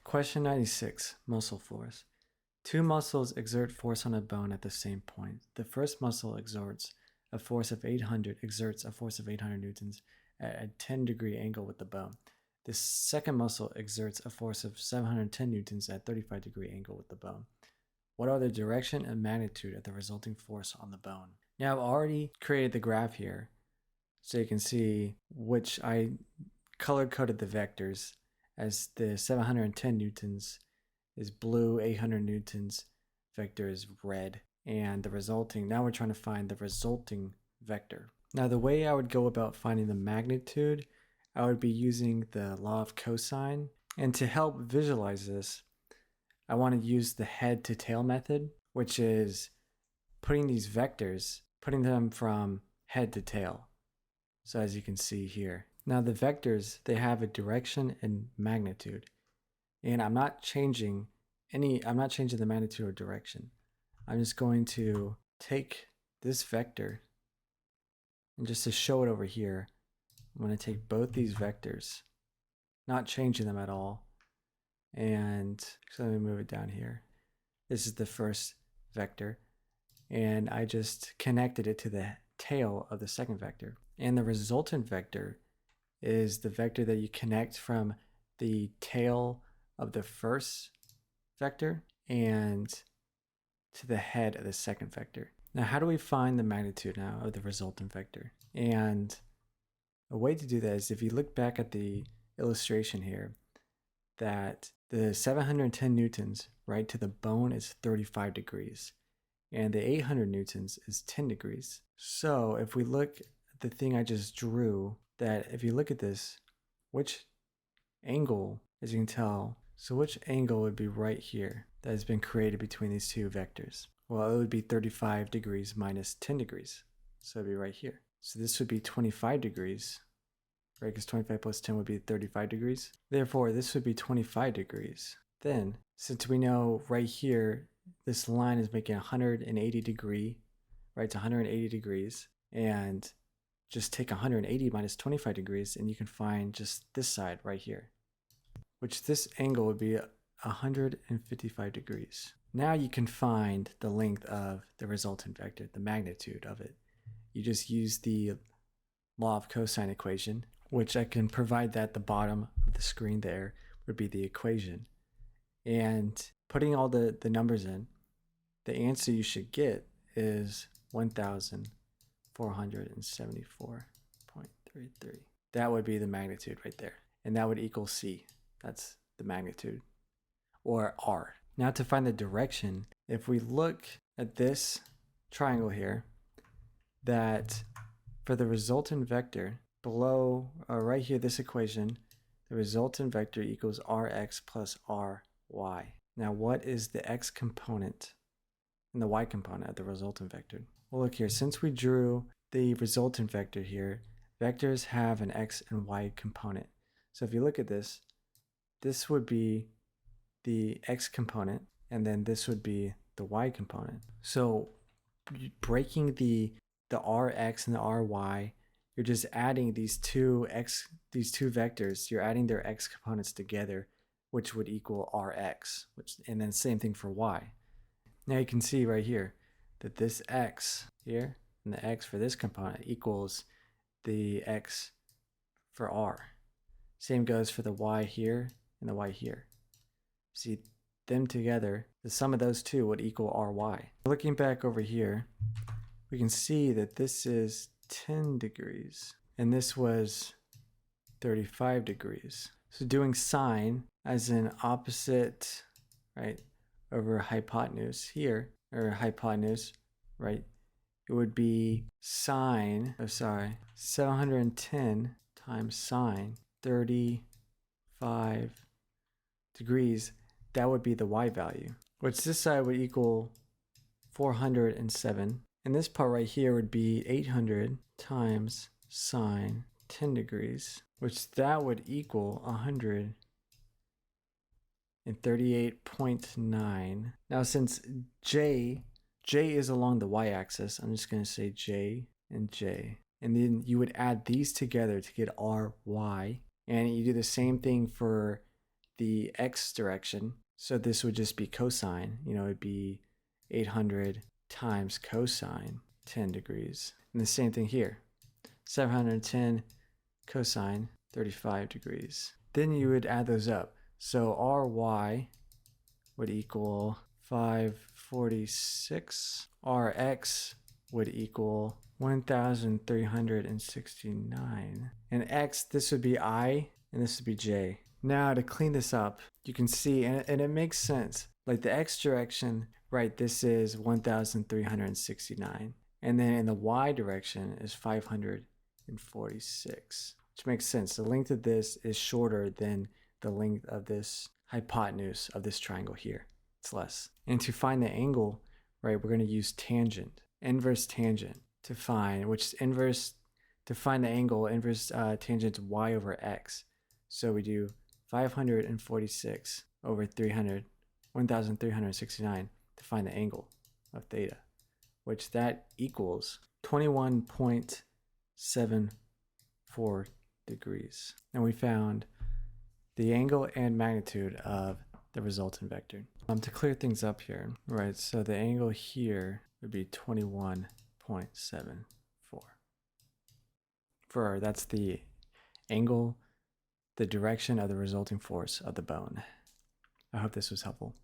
Question 96, muscle force. Two muscles exert force on a bone at the same point. The first muscle exerts a force of 800 newtons at a 10-degree angle with the bone. The second muscle exerts a force of 710 newtons at 35-degree angle with the bone. What are the direction and magnitude of the resulting force on the bone? Now I've already created the graph here, so you can see which I color-coded the vectors as the 710 newtons is blue, 800 newtons vector is red, and the resulting, now we're trying to find the resulting vector. Now the way I would go about finding the magnitude, I would be using the law of cosine, and to help visualize this, I want to use the head to tail method, which is putting these vectors, putting them from head to tail. So as you can see here. Now the vectors, they have a direction and magnitude. And I'm not changing the magnitude or direction. I'm just going to take this vector, and just to show it over here, I'm going to take both these vectors, not changing them at all. And so let me move it down here. This is the first vector, and I just connected it to the tail of the second vector. And the resultant vector is the vector that you connect from the tail of the first vector and to the head of the second vector. Now, how do we find the magnitude now of the resultant vector? And a way to do that is if you look back at the illustration here, that the 710 newtons, right, to the bone is 35 degrees, and the 800 newtons is 10 degrees. So if we look at the thing I just drew, that if you look at this, which angle, as you can tell, so which angle would be right here that has been created between these two vectors? Well, it would be 35 degrees minus 10 degrees. So it'd be right here. So this would be 25 degrees, right? Because 25 plus 10 would be 35 degrees. Therefore, this would be 25 degrees. Then, since we know right here, this line is making 180 degree, right? It's 180 degrees. And just take 180 minus 25 degrees, and you can find just this side right here, which this angle would be 155 degrees. Now you can find the length of the resultant vector, the magnitude of it. You just use the law of cosine equation, which I can provide that at the bottom of the screen there would be the equation. And putting all the numbers in, the answer you should get is 1,474.33. That would be the magnitude right there. And that would equal C. That's the magnitude, or R. Now to find the direction, if we look at this triangle here, that for the resultant vector, below, right here, this equation, the resultant vector equals Rx plus Ry. Now what is the X component and the Y component of the resultant vector? Well, look here, since we drew the resultant vector here, vectors have an X and Y component. So if you look at this, this would be the X component, and then this would be the Y component. So breaking the Rx and the Ry, you're just adding these two vectors, you're adding their X components together, which would equal Rx, and then same thing for Y. Now you can see right here that this X here and the X for this component equals the X for R. Same goes for the Y here and the Y here. See, them together, the sum of those two would equal Ry. Looking back over here, we can see that this is 10 degrees and this was 35 degrees. So doing sine as an opposite, right, over hypotenuse here, or hypotenuse, right, it would be sine, 710 times sine 35 degrees. That would be the Y value, which this side would equal 407. And this part right here would be 800 times sine 10 degrees, which that would equal 138.9. Now since J is along the Y-axis, I'm just going to say J and J. And then you would add these together to get Ry. And you do the same thing for the x direction. So this would just be cosine. You know, it'd be 800 times cosine 10 degrees. And the same thing here. 710 cosine 35 degrees. Then you would add those up. So ry would equal 546. Rx would equal 1369. And x, this would be I, and this would be j. Now to clean this up, you can see, and it makes sense. Like the x direction, right, this is 1369. And then in the y direction is 546, which makes sense. The length of this is shorter than the length of this hypotenuse of this triangle here. It's less. And to find the angle, right, we're going to use tangent, inverse tangent to find, which inverse, to find the angle, inverse tangent to y over x. So we do 546 over 1369 to find the angle of theta, which that equals 21.74 degrees. And we found the angle and magnitude of the resultant vector. To clear things up here, right, so the angle here would be 21.74. That's the angle, the direction of the resulting force of the bone. I hope this was helpful.